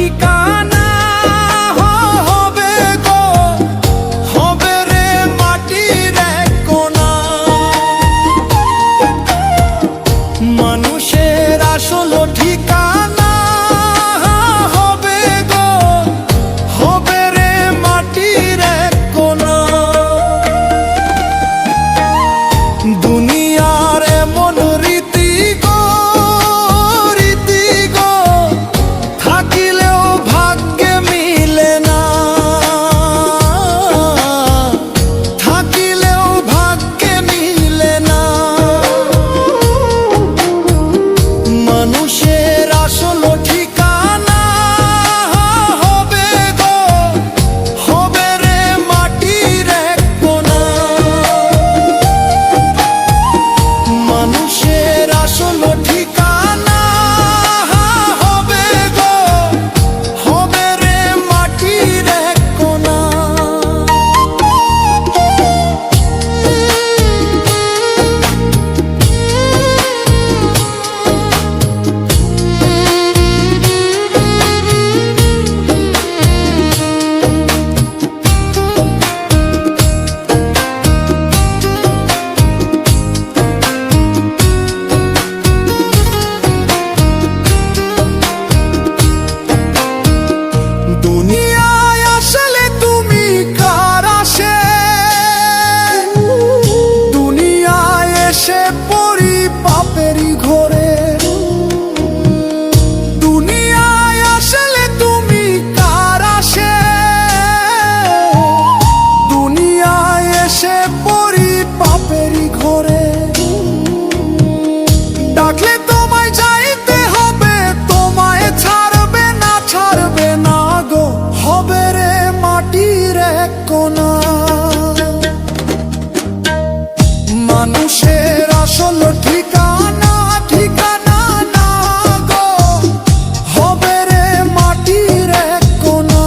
ঠিকানা হবে গো, হবে রে মাটির এক কোণা। মানুষের আসল ঠিকানা হবে গো, হবে রে মাটির এক কোণা। দুনিয়ার এমন রীতি গো, রীতি গো, থাকিলেও ভাগ্যে মিলে না, থাকিলেও ভাগ্যে মিলে না। মানুষের আসল ঠিকানা হবে গো, হবে রে মাটির এক কোণা। মানুষের আসল ঠিকানা হবে গো, হবে রে মাটির এক কোণা। দুনিয়ায় আসলে তুমি কার আসে, দুনিয়ায় এসে পড়ি পাপেরই ঘরে। দুনিয়ায় আসলে তুমি কার আসে, দুনিয়ায় এসে পড়ি পাপেরই ঘরে। ডাকলে তোমায় যাইতে হবে, তোমায় ছাড়বে না, ছাড়বে না গো, হবে রে মাটির এক কোণা। মানুষের আসল ঠিকানা, ঠিকানা না গো, হবে রে মাটির এক কোণা।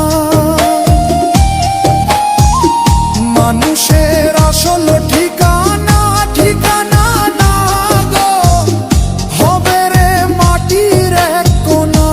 মানুষের আসল ঠিকানা, ঠিকানা না গো, হবে রে মাটির এক কোণা।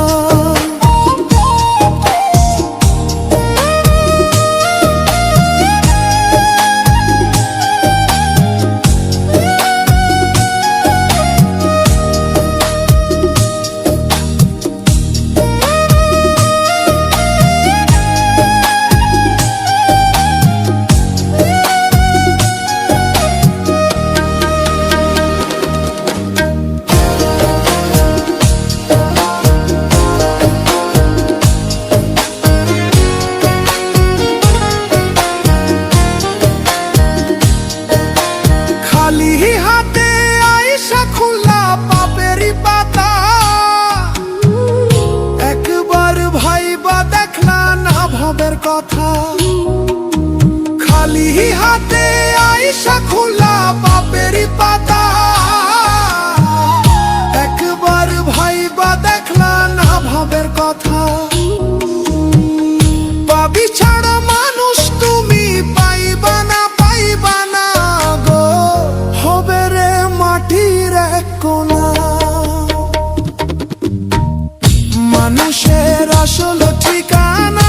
খালি হাতে আইসা খুলা পাপেরই পাতা, একবার ভাইবা দেখলা না ভবের কথা। খালি হাতে আইসা খুলা পাপেরই পাতা, একবার ভাইবা দেখলা না ভবের কথা। পাবি ছাড়া মানুষ তুমি পাইবা না, পাইবা না গো, হবে রে মাটির এক কোণা। মানুষের আসল ঠিকানা